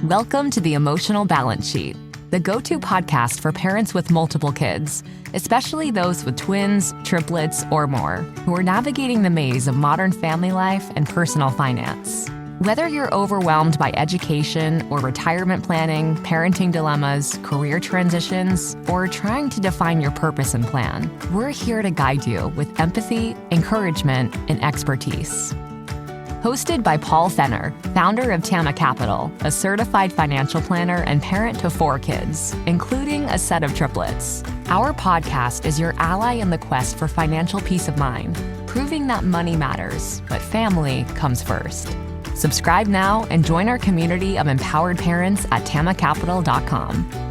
Welcome to the Emotional Balance Sheet, the go-to podcast for parents with multiple kids, especially those with twins, triplets, or more, who are navigating the maze of modern family life and personal finance. Whether you're overwhelmed by education or retirement planning, parenting dilemmas, career transitions, or trying to define your purpose and plan, we're here to guide you with empathy, encouragement, and expertise. Hosted by Paul Fenner, founder of Tama Capital, a certified financial planner and parent to 4 kids, including a set of triplets. Our podcast is your ally in the quest for financial peace of mind, proving that money matters, but family comes first. Subscribe now and join our community of empowered parents at tamacapital.com.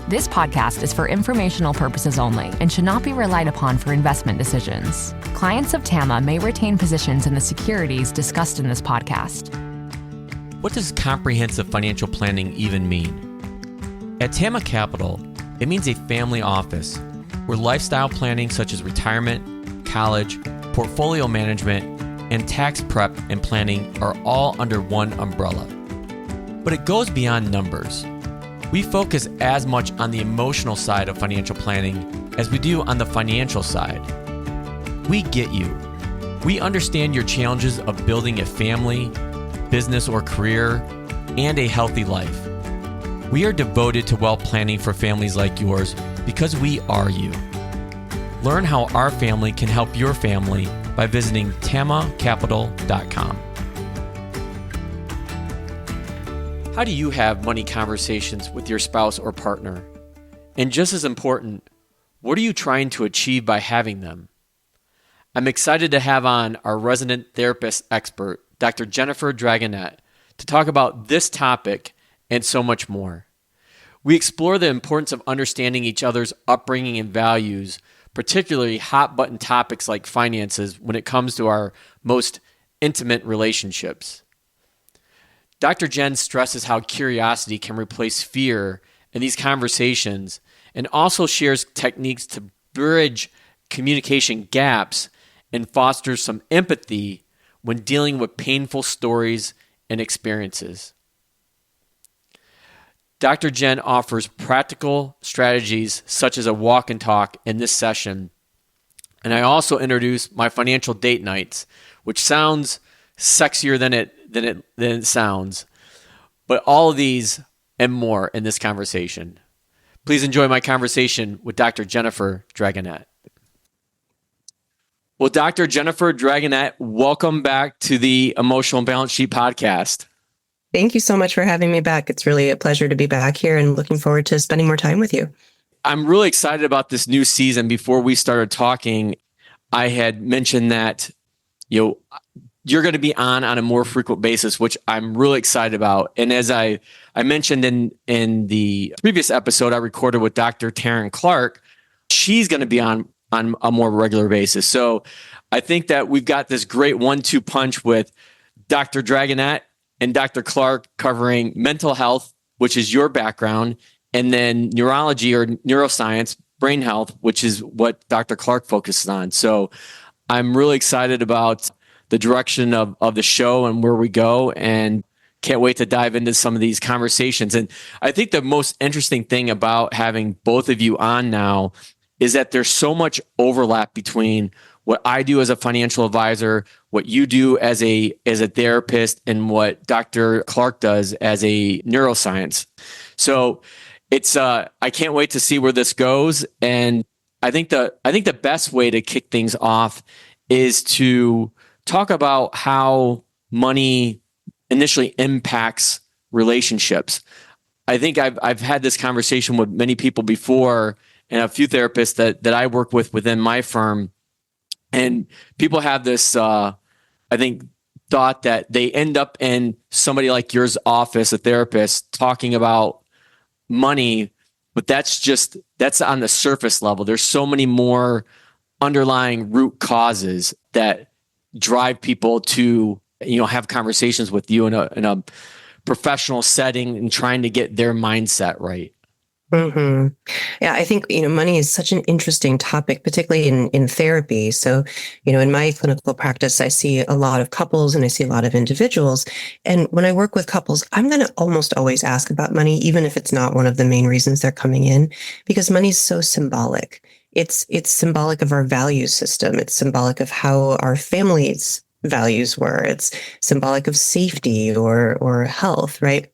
This podcast is for informational purposes only and should not be relied upon for investment decisions. Clients of Tama may retain positions in the securities discussed in this podcast. What does comprehensive financial planning even mean? At Tama Capital, it means a family office where lifestyle planning such as retirement, college, portfolio management, and tax prep and planning are all under one umbrella. But it goes beyond numbers. We focus as much on the emotional side of financial planning as we do on the financial side. We get you. We understand your challenges of building a family, business or career, and a healthy life. We are devoted to wealth planning for families like yours because we are you. Learn how our family can help your family by visiting tamacapital.com. How do you have money conversations with your spouse or partner? And just as important, what are you trying to achieve by having them? I'm excited to have on our resident therapist expert, Dr. Jennifer Dragonette, to talk about this topic and so much more. We explore the importance of understanding each other's upbringing and values, particularly hot-button topics like finances when it comes to our most intimate relationships. Dr. Jen stresses how curiosity can replace fear in these conversations and also shares techniques to bridge communication gaps and fosters some empathy when dealing with painful stories and experiences. Dr. Jen offers practical strategies such as a walk and talk in this session. And I also introduce my financial date nights, which sounds sexier than it sounds. But all of these and more in this conversation. Please enjoy my conversation with Dr. Jennifer Dragonette. Well, Dr. Jennifer Dragonette, welcome back to the Emotional Balance Sheet podcast. Thank you so much for having me back. It's really a pleasure to be back here and looking forward to spending more time with you. I'm really excited about this new season. Before we started talking, I had mentioned that, you're going to be on a more frequent basis, which I'm really excited about. And as I mentioned in the previous episode I recorded with Dr. Taryn Clark, she's going to be on a more regular basis. So I think that we've got this great 1-2 punch with Dr. Dragonette and Dr. Clark covering mental health, which is your background, and then neurology or neuroscience, brain health, which is what Dr. Clark focuses on. So I'm really excited about the direction of the show and where we go, and can't wait to dive into some of these conversations. And I think the most interesting thing about having both of you on now is that there's so much overlap between what I do as a financial advisor, what you do as a therapist, and what Dr. Clark does as a neuroscience. So it's I can't wait to see where this goes. And I think the best way to kick things off is to talk about how money initially impacts relationships. I think I've had this conversation with many people before, and a few therapists that I work with within my firm. And people have this, I think, thought that they end up in somebody like yours office, a therapist, talking about money, but that's on the surface level. There's so many more underlying root causes that drive people to, have conversations with you in a professional setting and trying to get their mindset right. hmm Yeah, I think, money is such an interesting topic, particularly in therapy. So, in my clinical practice, I see a lot of couples and I see a lot of individuals. And when I work with couples, I'm going to almost always ask about money, even if it's not one of the main reasons they're coming in, because money is so symbolic. It's symbolic of our value system. It's symbolic of how our families' values were. It's symbolic of safety or health, right?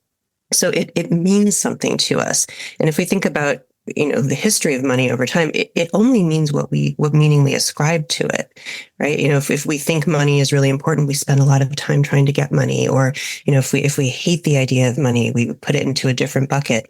So it means something to us. And if we think about, the history of money over time, it only means what meaning we ascribe to it, right? If we think money is really important, we spend a lot of time trying to get money. Or, if we hate the idea of money, we put it into a different bucket.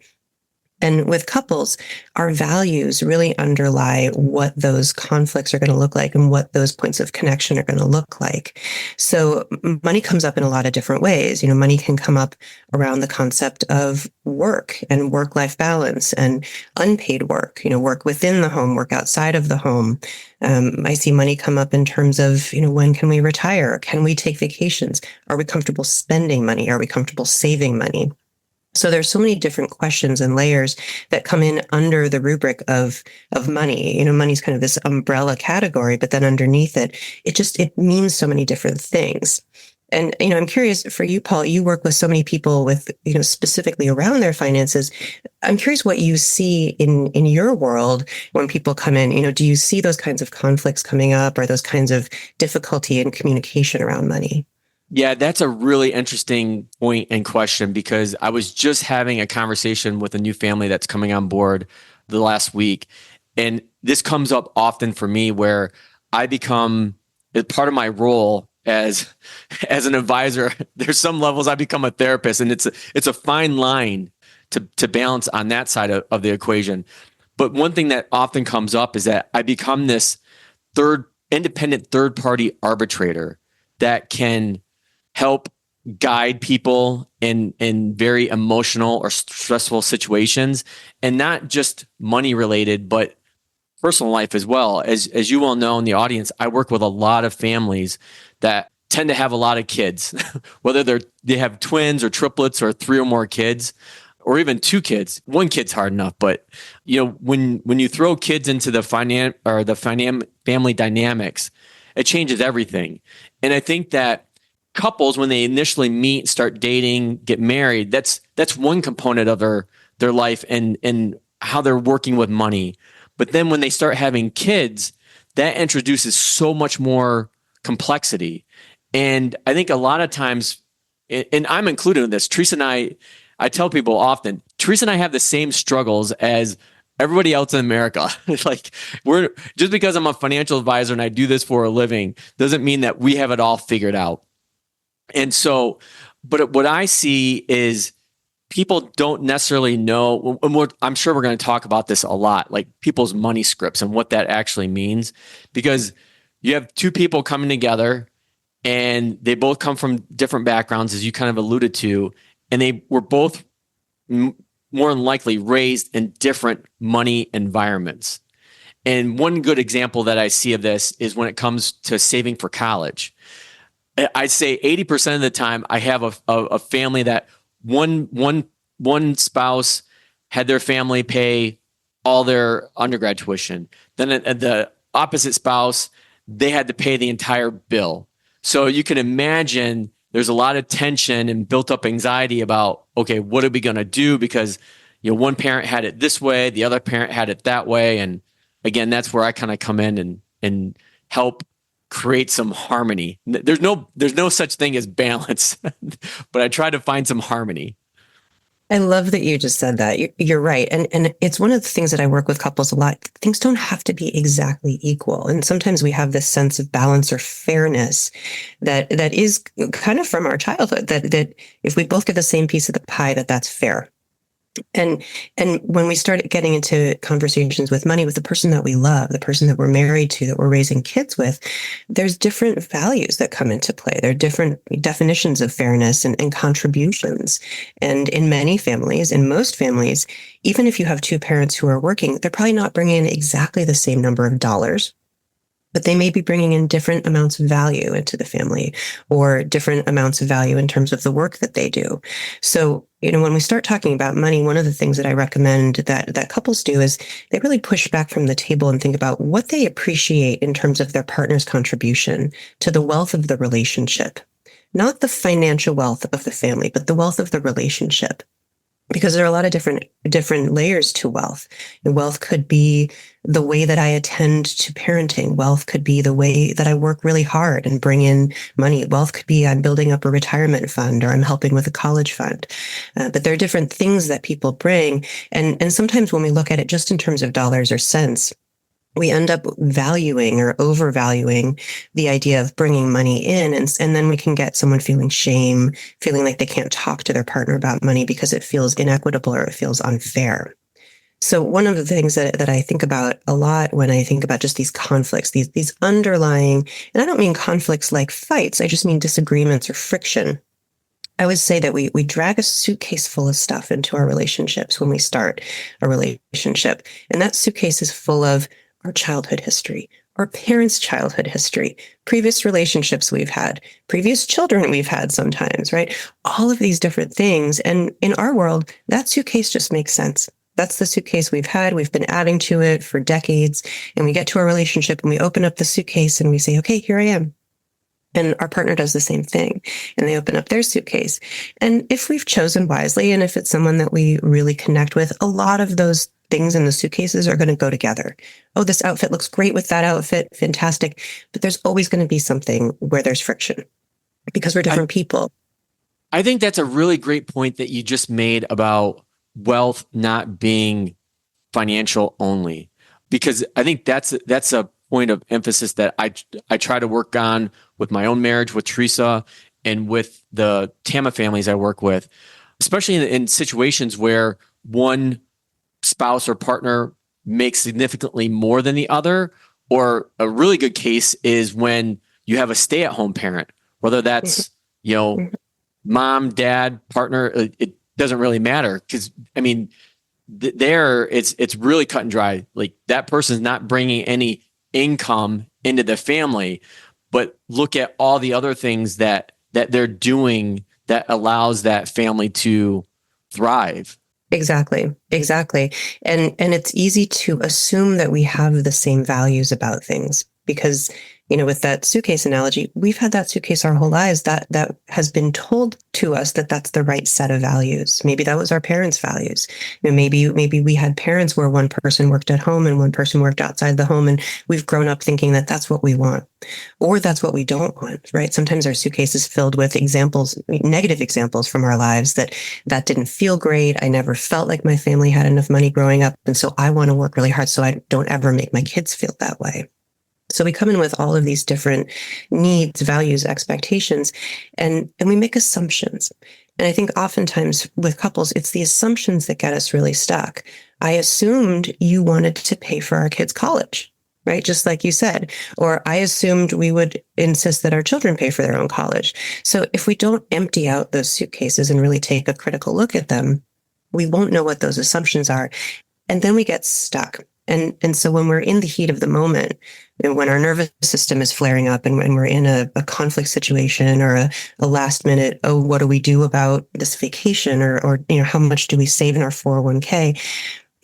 And with couples, our values really underlie what those conflicts are going to look like and what those points of connection are going to look like. So money comes up in a lot of different ways. Money can come up around the concept of work and work-life balance and unpaid work, work within the home, work outside of the home. I see money come up in terms of, when can we retire? Can we take vacations? Are we comfortable spending money? Are we comfortable saving money? So there's so many different questions and layers that come in under the rubric of money. Money's kind of this umbrella category, but then underneath it, it means so many different things. And, I'm curious for you, Paul, you work with so many people with, specifically around their finances. I'm curious what you see in your world when people come in. Do you see those kinds of conflicts coming up or those kinds of difficulty in communication around money? Yeah, that's a really interesting point and question, because I was just having a conversation with a new family that's coming on board the last week. And this comes up often for me, where I become, as part of my role as an advisor, there's some levels I become a therapist, and it's a fine line to balance on that side of the equation. But one thing that often comes up is that I become this independent third party arbitrator that can help guide people in very emotional or stressful situations, and not just money related, but personal life as well. As you well know in the audience, I work with a lot of families that tend to have a lot of kids, whether they have twins or triplets or three or more kids, or even two kids. One kid's hard enough, but when you throw kids into the family dynamics, it changes everything. And I think that couples, when they initially meet, start dating, get married, that's one component of their life and how they're working with money. But then when they start having kids, that introduces so much more complexity. And I think a lot of times, and I'm included in this, Teresa and I tell people often, Teresa and I have the same struggles as everybody else in America. Like, just because I'm a financial advisor and I do this for a living doesn't mean that we have it all figured out. And so, but what I see is people don't necessarily know, and I'm sure we're going to talk about this a lot, like people's money scripts and what that actually means, because you have two people coming together and they both come from different backgrounds, as you kind of alluded to, and they were both more than likely raised in different money environments. And one good example that I see of this is when it comes to saving for college. I'd say 80% of the time I have a family that one spouse had their family pay all their undergrad tuition. Then the opposite spouse, they had to pay the entire bill. So you can imagine there's a lot of tension and built up anxiety about, okay, what are we going to do? Because one parent had it this way, the other parent had it that way. And again, that's where I kind of come in and help create some harmony. There's no such thing as balance, but I try to find some harmony. I love that you just said that. You're right. And it's one of the things that I work with couples a lot. Things don't have to be exactly equal. And sometimes we have this sense of balance or fairness that is kind of from our childhood, that if we both get the same piece of the pie, that's fair. And when we start getting into conversations with money with the person that we love, the person that we're married to, that we're raising kids with, there's different values that come into play. There are different definitions of fairness and contributions. And in many families, in most families, even if you have two parents who are working, they're probably not bringing in exactly the same number of dollars. but they may be bringing in different amounts of value into the family or different amounts of value in terms of the work that they do. So, when we start talking about money, one of the things that I recommend that couples do is they really push back from the table and think about what they appreciate in terms of their partner's contribution to the wealth of the relationship. Not the financial wealth of the family, but the wealth of the relationship. Because there are a lot of different layers to wealth. And wealth could be the way that I attend to parenting. Wealth could be the way that I work really hard and bring in money. Wealth could be I'm building up a retirement fund or I'm helping with a college fund. But there are different things that people bring. And sometimes when we look at it just in terms of dollars or cents, we end up valuing or overvaluing the idea of bringing money in. And then we can get someone feeling shame, feeling like they can't talk to their partner about money because it feels inequitable or it feels unfair. So one of the things that I think about a lot when I think about just these conflicts, these underlying, and I don't mean conflicts like fights, I just mean disagreements or friction. I always say that we drag a suitcase full of stuff into our relationships when we start a relationship. And that suitcase is full of our childhood history, our parents' childhood history, previous relationships we've had, previous children we've had sometimes, right? All of these different things. And in our world, that suitcase just makes sense. That's the suitcase we've had. We've been adding to it for decades. And we get to our relationship and we open up the suitcase and we say, okay, here I am. And our partner does the same thing and they open up their suitcase. And if we've chosen wisely, and if it's someone that we really connect with, a lot of those things in the suitcases are going to go together. Oh, this outfit looks great with that outfit. Fantastic. But there's always going to be something where there's friction because we're different people. I think that's a really great point that you just made about wealth not being financial only, because I think that's a point of emphasis that I try to work on with my own marriage with Teresa and with the Tama families I work with, especially in situations where one spouse or partner makes significantly more than the other. Or a really good case is when you have a stay-at-home parent, whether that's, mom, dad, partner, it doesn't really matter. Because I mean, there it's really cut and dry. Like that person's not bringing any income into the family, but look at all the other things that they're doing that allows that family to thrive. Exactly. And it's easy to assume that we have the same values about things because, with that suitcase analogy, we've had that suitcase our whole lives that has been told to us that that's the right set of values. Maybe that was our parents' values. Maybe we had parents where one person worked at home and one person worked outside the home. And we've grown up thinking that that's what we want or that's what we don't want, right? Sometimes our suitcase is filled with examples, negative examples from our lives that didn't feel great. I never felt like my family had enough money growing up. And so I want to work really hard so I don't ever make my kids feel that way. So we come in with all of these different needs, values, expectations, and we make assumptions. And I think oftentimes with couples, it's the assumptions that get us really stuck. I assumed you wanted to pay for our kids' college, right? Just like you said, or I assumed we would insist that our children pay for their own college. So if we don't empty out those suitcases and really take a critical look at them, we won't know what those assumptions are. And then we get stuck. And so when we're in the heat of the moment, when our nervous system is flaring up and when we're in a conflict situation or a last minute, oh, what do we do about this vacation or how much do we save in our 401k?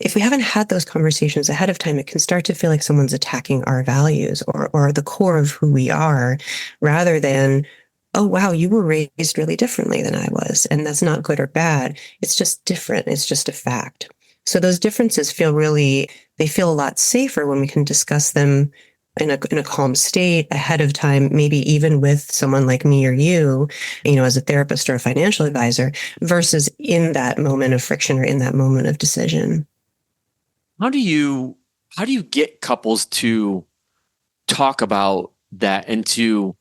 If we haven't had those conversations ahead of time, it can start to feel like someone's attacking our values or the core of who we are rather than, oh, wow, you were raised really differently than I was. And that's not good or bad. It's just different. It's just a fact. So those differences feel a lot safer when we can discuss them in a calm state ahead of time, maybe even with someone like me or you, as a therapist or a financial advisor, versus in that moment of friction or in that moment of decision. How do you get couples to talk about that and to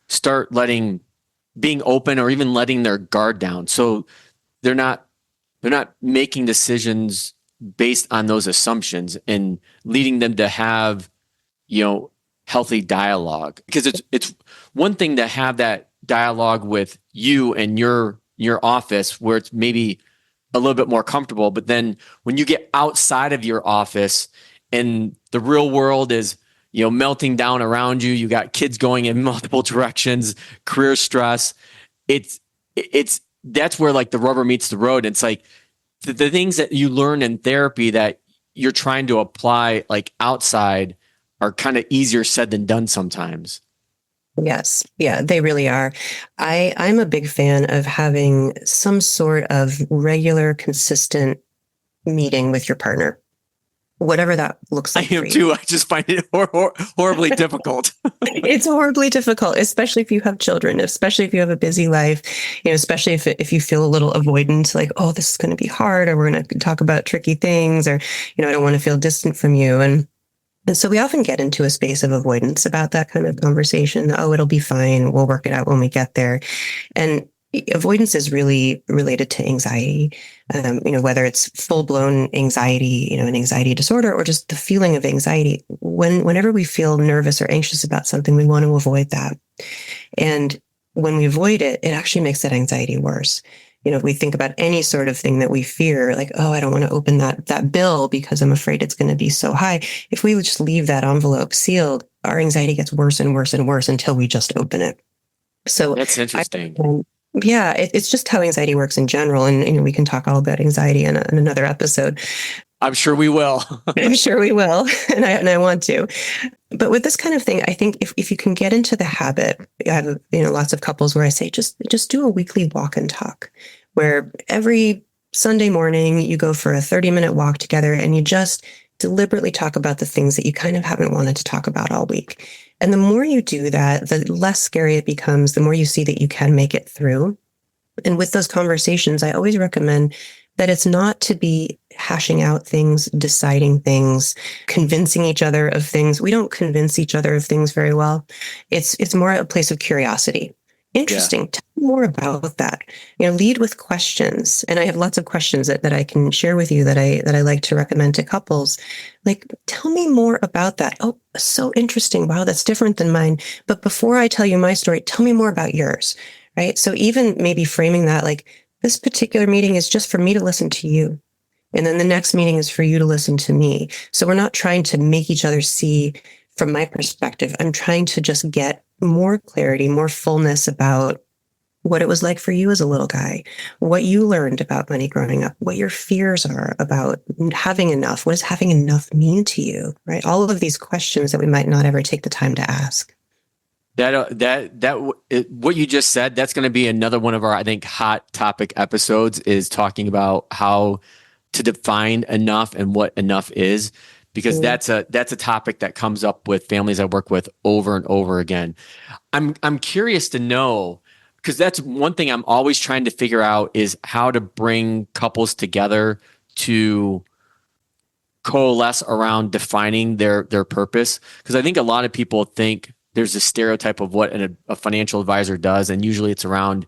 start being open or even letting their guard down so they're not making decisions based on those assumptions and leading them to have, healthy dialogue? Because it's one thing to have that dialogue with you and your office where it's maybe a little bit more comfortable. But then when you get outside of your office and the real world is melting down around you. You got kids going in multiple directions, career stress. That's where like the rubber meets the road. It's like the things that you learn in therapy that you're trying to apply like outside are kind of easier said than done sometimes. Yes. Yeah, they really are. I'm a big fan of having some sort of regular, consistent meeting with your partner, whatever that looks like. I am too. I just find it horribly difficult. It's horribly difficult, especially if you have children, especially if you have a busy life, especially if you feel a little avoidant, like, oh, this is going to be hard, or we're going to talk about tricky things, or, I don't want to feel distant from you. And so we often get into a space of avoidance about that kind of conversation. Oh, it'll be fine. We'll work it out when we get there. And avoidance is really related to anxiety, whether it's full-blown anxiety, an anxiety disorder, or just the feeling of anxiety. Whenever we feel nervous or anxious about something, we want to avoid that. And when we avoid it, it actually makes that anxiety worse. If we think about any sort of thing that we fear, like, oh, I don't want to open that bill because I'm afraid it's going to be so high. If we would just leave that envelope sealed, our anxiety gets worse and worse and worse until we just open it. So that's interesting. Yeah, it's just how anxiety works in general. And, we can talk all about anxiety in another episode. I'm sure we will. I'm sure we will. And I want to. But with this kind of thing, I think if you can get into the habit, I have, lots of couples where I say, just do a weekly walk and talk, where every Sunday morning you go for a 30-minute walk together and you just deliberately talk about the things that you kind of haven't wanted to talk about all week. And the more you do that, the less scary it becomes, the more you see that you can make it through. And with those conversations, I always recommend that it's not to be hashing out things, deciding things, convincing each other of things. We don't convince each other of things very well. It's more a place of curiosity. Interesting. Yeah. Tell me more about that. Lead with questions. And I have lots of questions that I can share with you that I like to recommend to couples. Like, tell me more about that. Oh, so interesting. Wow, that's different than mine. But before I tell you my story, tell me more about yours. Right? So even maybe framing that like, this particular meeting is just for me to listen to you. And then the next meeting is for you to listen to me. So we're not trying to make each other see from my perspective. I'm trying to just get more clarity, more fullness about what it was like for you as a little guy, what you learned about money growing up, what your fears are about having enough. What does having enough mean to you? Right? All of these questions that we might not ever take the time to ask. What you just said, that's going to be another one of our, I think, hot topic episodes, is talking about how to define enough and what enough is, because that's a topic that comes up with families I work with over and over again. I'm curious to know, because that's one thing I'm always trying to figure out, is how to bring couples together to coalesce around defining their purpose. Because I think a lot of people think there's a stereotype of what a financial advisor does, and usually it's around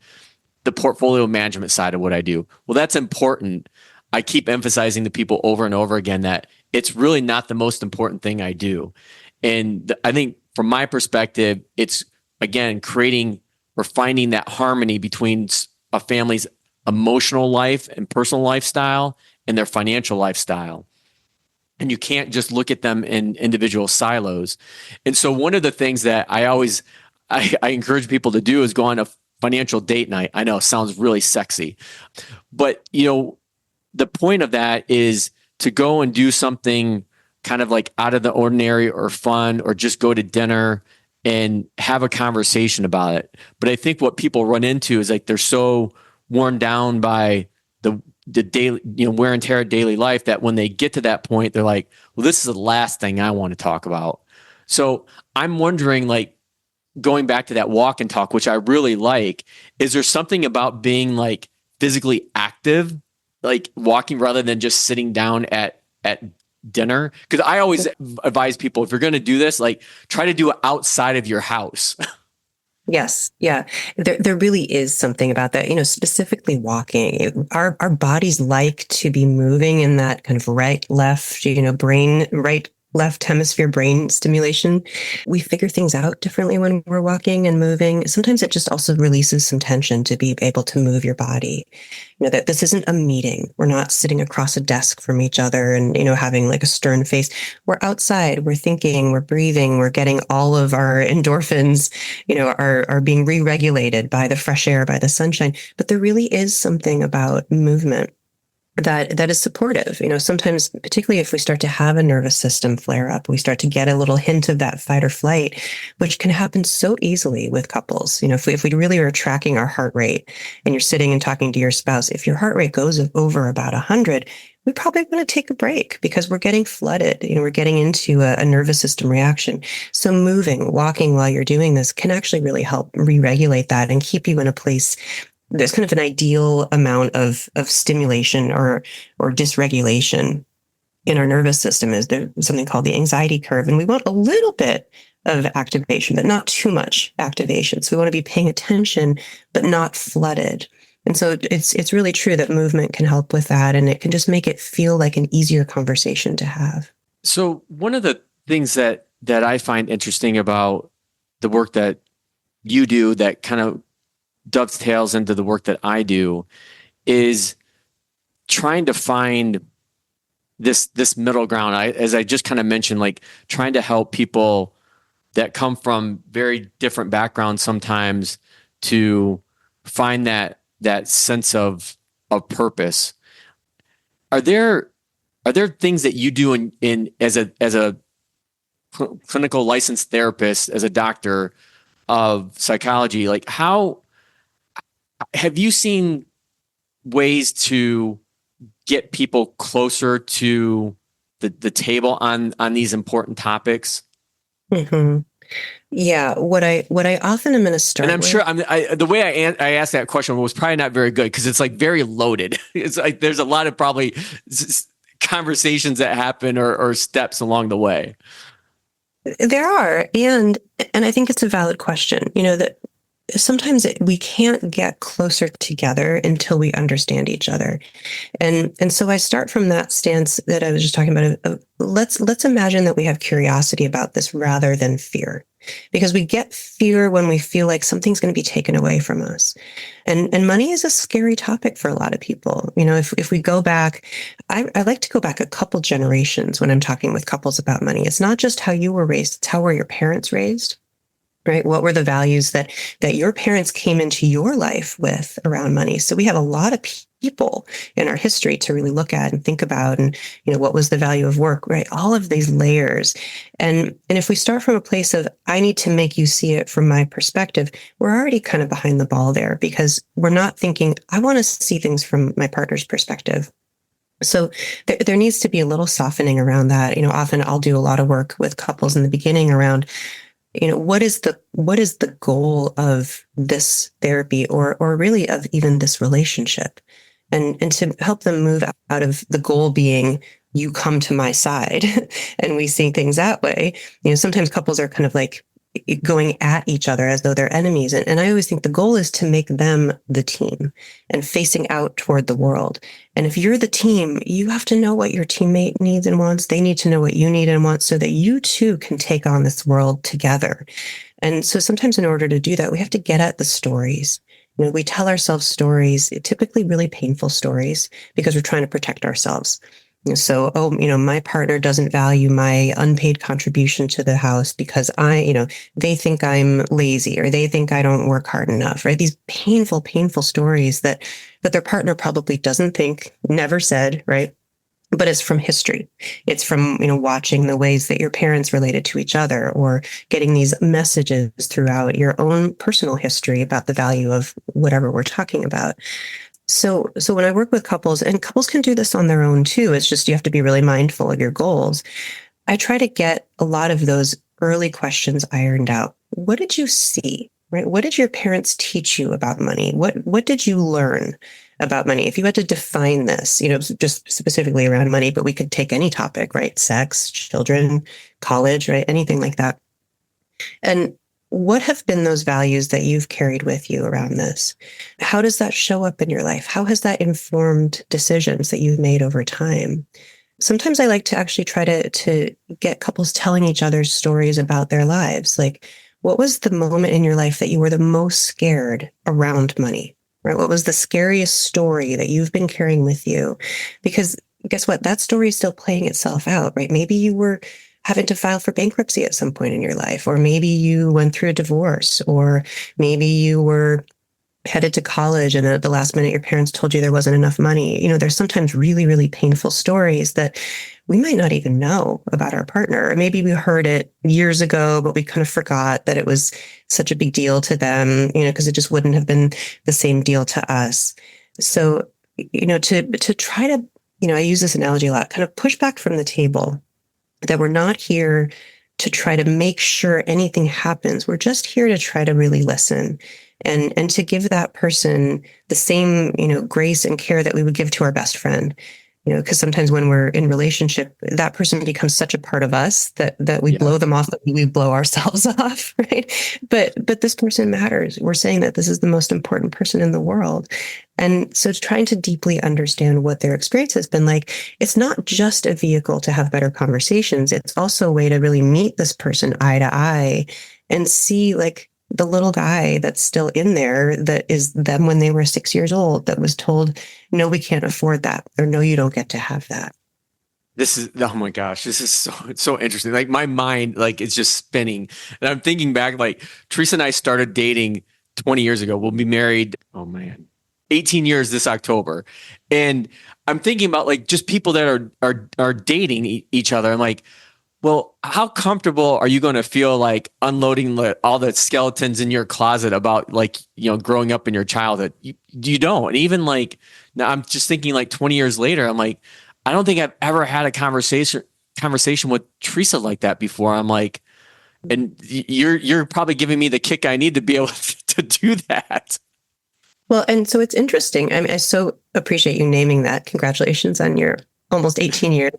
the portfolio management side of what I do. Well, that's important. I keep emphasizing to people over and over again that it's really not the most important thing I do. And I think from my perspective, it's, again, creating or finding that harmony between a family's emotional life and personal lifestyle and their financial lifestyle. And you can't just look at them in individual silos. And so one of the things that I encourage people to do is go on a financial date night. I know it sounds really sexy, but the point of that is to go and do something kind of like out of the ordinary or fun, or just go to dinner and have a conversation about it. But I think what people run into is like, they're so worn down by the daily, wear and tear of daily life, that when they get to that point, they're like, well, this is the last thing I want to talk about. So I'm wondering, like, going back to that walk and talk, which I really like, is there something about being like physically active, like walking, rather than just sitting down at dinner? Because I always advise people, if you're going to do this, like, try to do it outside of your house. Yes. Yeah. There really is something about that, specifically walking. Our bodies like to be moving in that kind of right, left, brain, right left hemisphere brain stimulation. We figure things out differently when we're walking and moving. Sometimes it just also releases some tension to be able to move your body. That this isn't a meeting. We're not sitting across a desk from each other and, having like a stern face. We're outside, we're thinking, we're breathing, we're getting all of our endorphins, are being re-regulated by the fresh air, by the sunshine. But there really is something about movement that is supportive. Sometimes, particularly if we start to have a nervous system flare up, we start to get a little hint of that fight or flight, which can happen so easily with couples. If we really are tracking our heart rate and you're sitting and talking to your spouse, if your heart rate goes over about 100, we probably want to take a break because we're getting flooded. We're getting into a nervous system reaction. So walking while you're doing this can actually really help re-regulate that and keep you in a place. There's kind of an ideal amount of stimulation or dysregulation in our nervous system. Is there something called the anxiety curve, and we want a little bit of activation, but not too much activation. So we want to be paying attention, but not flooded. And so it's really true that movement can help with that, and it can just make it feel like an easier conversation to have. So one of the things that I find interesting about the work that you do that kind of dovetails into the work that I do is trying to find this middle ground. As I just kind of mentioned, like trying to help people that come from very different backgrounds sometimes to find that sense of purpose. Are there things that you do in as a clinical licensed therapist, as a doctor of psychology, like how have you seen ways to get people closer to the table on these important topics? Mm-hmm. Yeah, what I often am going to start, and I'm sure the way I asked that question was probably not very good because it's like very loaded. It's like there's a lot of probably conversations that happen or steps along the way. There are, and I think it's a valid question. That sometimes we can't get closer together until we understand each other. And so I start from that stance that I was just talking about. Let's imagine that we have curiosity about this rather than fear, because we get fear when we feel like something's going to be taken away from us. And money is a scary topic for a lot of people. If we go back, I like to go back a couple generations when I'm talking with couples about money. It's not just how you were raised, it's how were your parents raised. Right? What were the values that your parents came into your life with around money? So we have a lot of people in our history to really look at and think about, and what was the value of work, right? All of these layers. And if we start from a place of, I need to make you see it from my perspective, we're already kind of behind the ball there, because we're not thinking, I want to see things from my partner's perspective. So there needs to be a little softening around that. Often I'll do a lot of work with couples in the beginning around, what is the goal of this therapy or really of even this relationship, and to help them move out of the goal being you come to my side and we see things that way. Sometimes couples are kind of like going at each other as though they're enemies. And I always think the goal is to make them the team and facing out toward the world. And if you're the team, you have to know what your teammate needs and wants. They need to know what you need and want so that you too can take on this world together. And so sometimes in order to do that, we have to get at the stories. We tell ourselves stories, typically really painful stories, because we're trying to protect ourselves. So, my partner doesn't value my unpaid contribution to the house because they think I'm lazy, or they think I don't work hard enough, right? These painful stories that their partner probably doesn't think, never said, right? But it's from history. It's from, watching the ways that your parents related to each other, or getting these messages throughout your own personal history about the value of whatever we're talking about. So when I work with couples, and couples can do this on their own too, it's just you have to be really mindful of your goals. I try to get a lot of those early questions ironed out. What did you see, right? What did your parents teach you about money? What did you learn about money? If you had to define this, just specifically around money, but we could take any topic, right? Sex, children, college, right? Anything like that. And what have been those values that you've carried with you around this? How does that show up in your life? How has that informed decisions that you've made over time? sometimes I like to actually try to get couples telling each other stories about their lives. Like, what was the moment in your life that you were the most scared around money? Right? What was the scariest story that you've been carrying with you? Because guess what? That story is still playing itself out, right? Maybe you were having to file for bankruptcy at some point in your life, or maybe you went through a divorce, or maybe you were headed to college and at the last minute your parents told you there wasn't enough money. There's sometimes really, really painful stories that we might not even know about our partner. Or maybe we heard it years ago, but we kind of forgot that it was such a big deal to them, because it just wouldn't have been the same deal to us. So, to try to, I use this analogy a lot, kind of push back from the table, that we're not here to try to make sure anything happens. We're just here to try to really listen and to give that person the same, grace and care that we would give to our best friend. Because sometimes when we're in relationship, that person becomes such a part of us that we blow them off, that we blow ourselves off, right? But this person matters. We're saying that this is the most important person in the world. And so trying to deeply understand what their experience has been like, it's not just a vehicle to have better conversations. It's also a way to really meet this person eye to eye and see like the little guy that's still in there that is them when they were 6 years old, that was told, no, we can't afford that, or no, you don't get to have that. This is, oh my gosh, this is so interesting. Like my mind, like it's just spinning. And I'm thinking back, like Teresa and I started dating 20 years ago. We'll be married, oh man, 18 years this October. And I'm thinking about like just people that are dating each other. I'm like, well, how comfortable are you going to feel like unloading all the skeletons in your closet about like, growing up in your childhood? You don't. And even like, now I'm just thinking like 20 years later, I'm like, I don't think I've ever had a conversation with Teresa like that before. I'm like, and you're probably giving me the kick I need to be able to do that. Well, and so it's interesting. I mean, I so appreciate you naming that. Congratulations on your almost 18 years.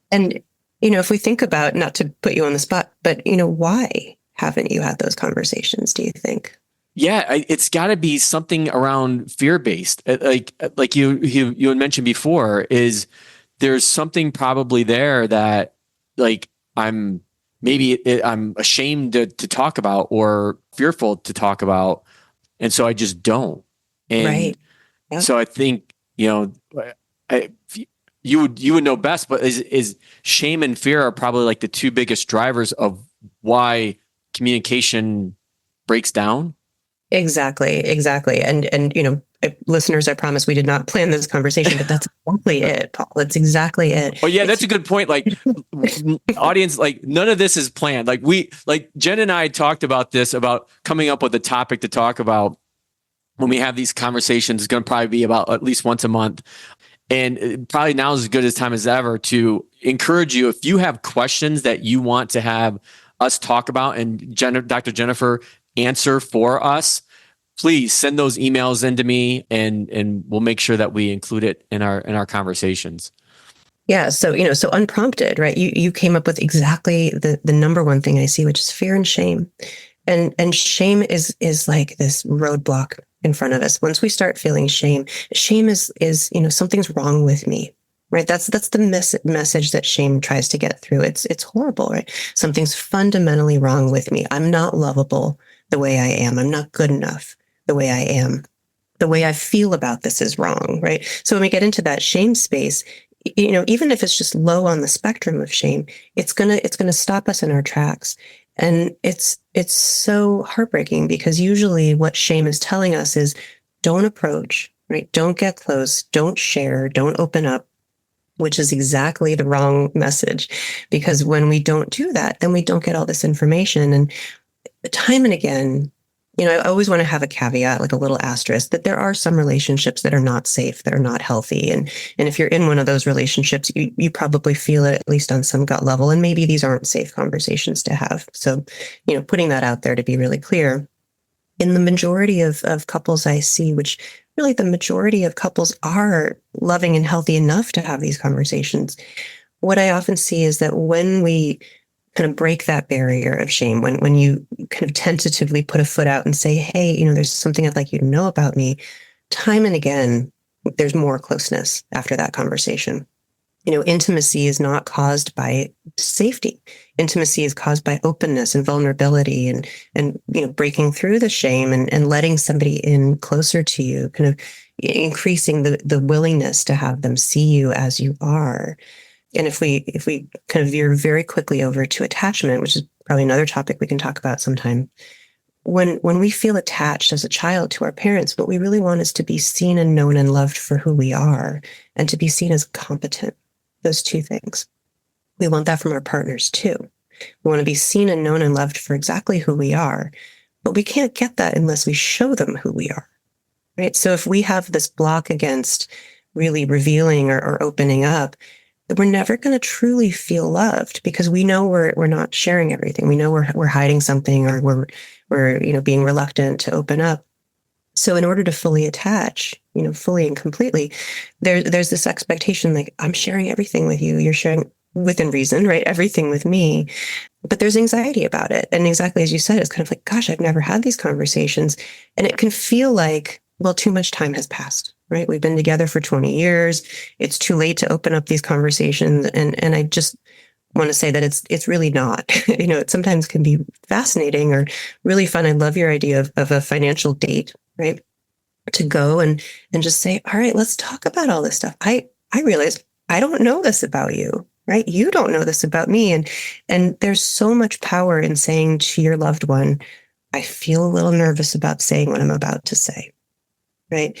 And if we think about, not to put you on the spot, but, why haven't you had those conversations, do you think? Yeah, it's got to be something around fear-based. Like you had mentioned before, is there's something probably there that like I'm ashamed to talk about or fearful to talk about. And so I just don't. And right. Yep. So I think, you would know best, but is shame and fear are probably like the two biggest drivers of why communication breaks down. Exactly. And listeners, I promise we did not plan this conversation, but that's exactly it, Paul. That's exactly it. Oh yeah, that's a good point. Like audience, like none of this is planned. Like Jen and I talked about this, about coming up with a topic to talk about when we have these conversations. It's going to probably be about at least once a month. And probably now is as good a time as ever to encourage you, if you have questions that you want to have us talk about and Dr. Jennifer answer for us, please send those emails into me and we'll make sure that we include it in our conversations. Yeah. So, so unprompted, right? You came up with exactly the number one thing I see, which is fear and shame. And shame is like this roadblock in front of us. Once we start feeling shame is, something's wrong with me, right? That's the message that shame tries to get through. It's horrible, right? Something's fundamentally wrong with me. I'm not lovable the way I am. I'm not good enough the way I am. The way I feel about this is wrong, right? So when we get into that shame space, even if it's just low on the spectrum of shame, it's gonna stop us in our tracks. And it's so heartbreaking, because usually what shame is telling us is don't approach, right? Don't get close, don't share, don't open up, which is exactly the wrong message. Because when we don't do that, then we don't get all this information. And time and again, I always want to have a caveat, like a little asterisk, that there are some relationships that are not safe, that are not healthy. And if you're in one of those relationships, you probably feel it, at least on some gut level. And maybe these aren't safe conversations to have. So, putting that out there to be really clear. In the majority of couples I see, which really the majority of couples are loving and healthy enough to have these conversations, what I often see is that when we kind of break that barrier of shame, when you kind of tentatively put a foot out and say, hey, there's something I'd like you to know about me, time and again, there's more closeness after that conversation. Intimacy is not caused by safety. Intimacy is caused by openness and vulnerability and breaking through the shame and letting somebody in closer to you, kind of increasing the willingness to have them see you as you are. And if we kind of veer very quickly over to attachment, which is probably another topic we can talk about sometime, when we feel attached as a child to our parents, what we really want is to be seen and known and loved for who we are, and to be seen as competent. Those two things. We want that from our partners too. We want to be seen and known and loved for exactly who we are, but we can't get that unless we show them who we are, right? So if we have this block against really revealing or opening up, we're never going to truly feel loved, because we know we're not sharing everything. We know we're hiding something, or we're being reluctant to open up. So in order to fully attach, fully and completely, there's this expectation, like, I'm sharing everything with you. You're sharing within reason, right? Everything with me. But there's anxiety about it. And exactly as you said, it's kind of like, gosh, I've never had these conversations. And it can feel like, well, too much time has passed, right? We've been together for 20 years. It's too late to open up these conversations. And I just want to say that it's really not. It sometimes can be fascinating or really fun. I love your idea of a financial date, right? To go and just say, all right, let's talk about all this stuff. I realize I don't know this about you, right? You don't know this about me. And there's so much power in saying to your loved one, I feel a little nervous about saying what I'm about to say, right?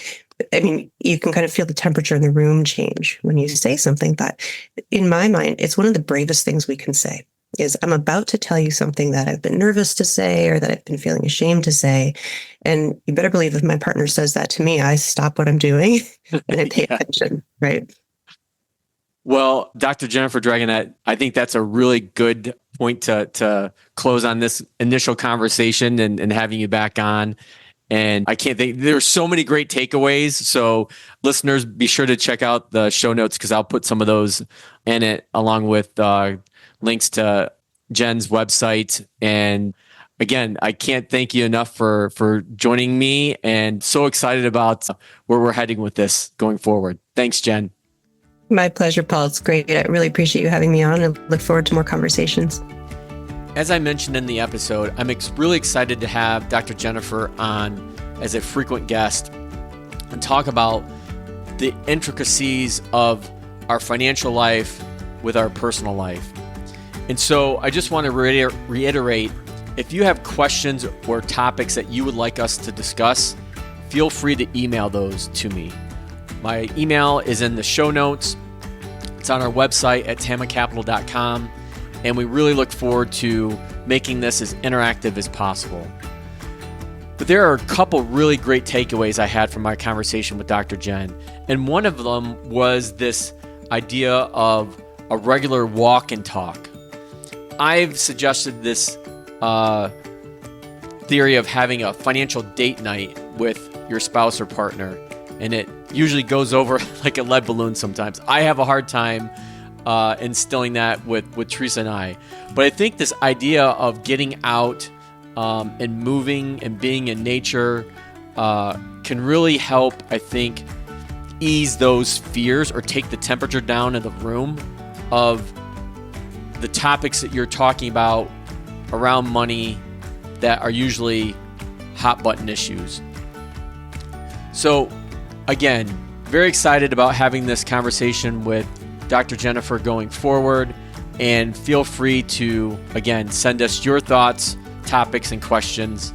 I mean, you can kind of feel the temperature in the room change when you say something, but in my mind, it's one of the bravest things we can say. Is I'm about to tell you something that I've been nervous to say, or that I've been feeling ashamed to say. And you better believe if my partner says that to me, I stop what I'm doing and I pay attention, right? Well, Dr. Jennifer Dragonette, I think that's a really good point to close on this initial conversation and having you back on. And I can't think, there's so many great takeaways. So listeners, be sure to check out the show notes, because I'll put some of those in it, along with links to Jen's website. And again, I can't thank you enough for joining me, and so excited about where we're heading with this going forward. Thanks, Jen. My pleasure, Paul. It's great. I really appreciate you having me on, and look forward to more conversations. As I mentioned in the episode, I'm really excited to have Dr. Jennifer on as a frequent guest and talk about the intricacies of our financial life with our personal life. And so I just want to reiterate, if you have questions or topics that you would like us to discuss, feel free to email those to me. My email is in the show notes. It's on our website at tamacapital.com. And we really look forward to making this as interactive as possible. But there are a couple really great takeaways I had from my conversation with Dr. Jen. And one of them was this idea of a regular walk and talk. I've suggested this theory of having a financial date night with your spouse or partner. And it usually goes over like a lead balloon sometimes. I have a hard time instilling that with Teresa and I. But I think this idea of getting out and moving and being in nature can really help, I think, ease those fears or take the temperature down in the room of the topics that you're talking about around money that are usually hot button issues. So again, very excited about having this conversation with Dr. Jennifer going forward, and feel free to, again, send us your thoughts, topics, and questions.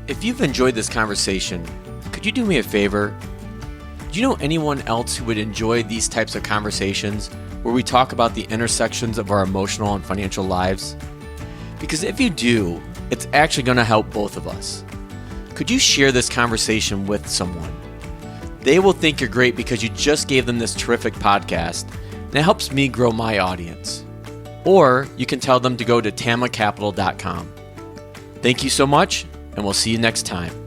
If you've enjoyed this conversation, could you do me a favor? Do you know anyone else who would enjoy these types of conversations where we talk about the intersections of our emotional and financial lives? Because if you do, it's actually going to help both of us. Could you share this conversation with someone? They will think you're great because you just gave them this terrific podcast, and it helps me grow my audience. Or you can tell them to go to tamacapital.com. Thank you so much, and we'll see you next time.